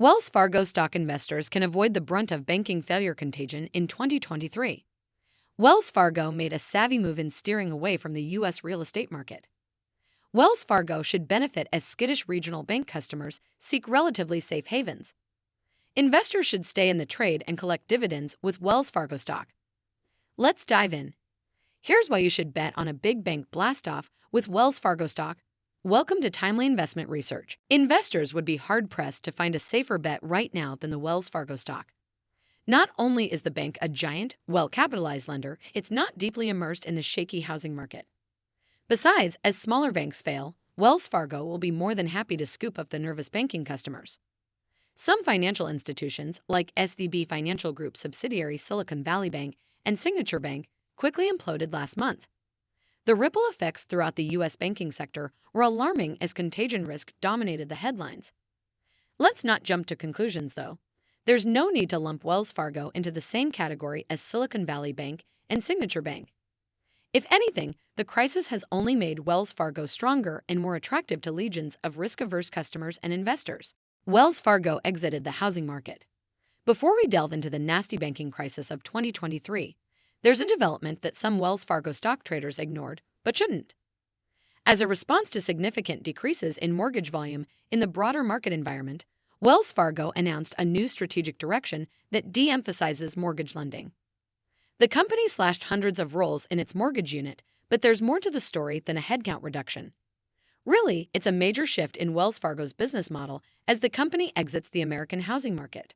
Wells Fargo stock investors can avoid the brunt of banking failure contagion in 2023. Wells Fargo made a savvy move in steering away from the U.S. real estate market. Wells Fargo should benefit as skittish regional bank customers seek relatively safe havens. Investors should stay in the trade and collect dividends with Wells Fargo stock. Let's dive in. Here's why you should bet on a big bank Blastoff with Wells Fargo stock. Welcome to Timely Investment Research. Investors would be hard-pressed to find a safer bet right now than the Wells Fargo stock. Not only is the bank a giant, well-capitalized lender, it's not deeply immersed in the shaky housing market. Besides, as smaller banks fail, Wells Fargo will be more than happy to scoop up the nervous banking customers. Some financial institutions, like SVB Financial Group subsidiary Silicon Valley Bank and Signature Bank, quickly imploded last month. The ripple effects throughout the U.S. banking sector were alarming as contagion risk dominated the headlines. Let's not jump to conclusions, though. There's no need to lump Wells Fargo into the same category as Silicon Valley Bank and Signature Bank. If anything, the crisis has only made Wells Fargo stronger and more attractive to legions of risk-averse customers and investors. Wells Fargo exited the housing market. Before we delve into the nasty banking crisis of 2023, there's a development that some Wells Fargo stock traders ignored, but shouldn't. As a response to significant decreases in mortgage volume in the broader market environment, Wells Fargo announced a new strategic direction that de-emphasizes mortgage lending. The company slashed hundreds of roles in its mortgage unit, but there's more to the story than a headcount reduction. Really, it's a major shift in Wells Fargo's business model as the company exits the American housing market.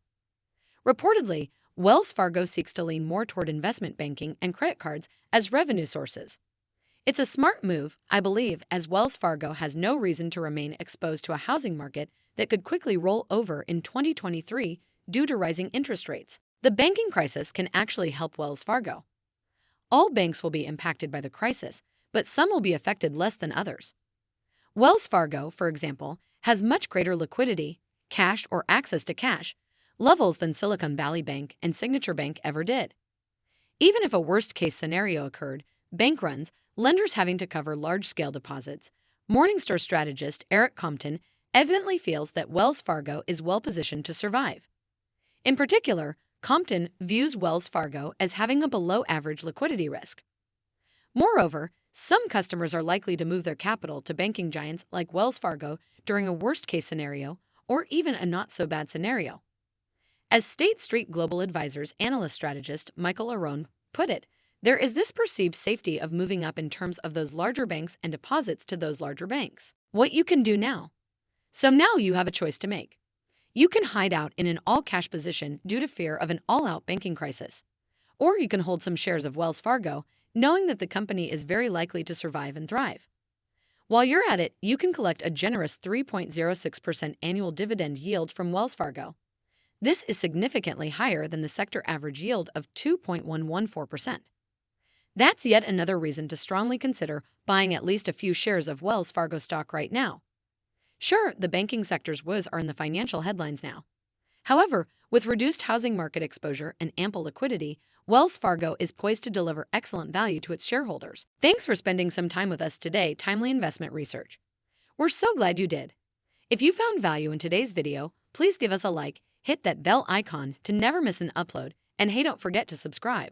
Reportedly, Wells Fargo seeks to lean more toward investment banking and credit cards as revenue sources. It's a smart move, I believe, as Wells Fargo has no reason to remain exposed to a housing market that could quickly roll over in 2023 due to rising interest rates. The banking crisis can actually help Wells Fargo. All banks will be impacted by the crisis, but some will be affected less than others. Wells Fargo, for example, has much greater liquidity, cash or access to cash, levels than Silicon Valley Bank and Signature Bank ever did. Even if a worst-case scenario occurred, bank runs, lenders having to cover large-scale deposits, Morningstar strategist Eric Compton evidently feels that Wells Fargo is well-positioned to survive. In particular, Compton views Wells Fargo as having a below-average liquidity risk. Moreover, some customers are likely to move their capital to banking giants like Wells Fargo during a worst-case scenario or even a not-so-bad scenario. As State Street Global Advisors analyst strategist Michael Aron put it, there is this perceived safety of moving up in terms of those larger banks and deposits to those larger banks. What you can do now. So now you have a choice to make. You can hide out in an all-cash position due to fear of an all-out banking crisis. Or you can hold some shares of Wells Fargo, knowing that the company is very likely to survive and thrive. While you're at it, you can collect a generous 3.06% annual dividend yield from Wells Fargo. This is significantly higher than the sector average yield of 2.114%. That's yet another reason to strongly consider buying at least a few shares of Wells Fargo stock right now. Sure, the banking sector's woes are in the financial headlines now. However, with reduced housing market exposure and ample liquidity, Wells Fargo is poised to deliver excellent value to its shareholders. Thanks for spending some time with us today, Timely Investment Research. We're so glad you did. If you found value in today's video, please give us a like, hit that bell icon to never miss an upload, and hey, don't forget to subscribe.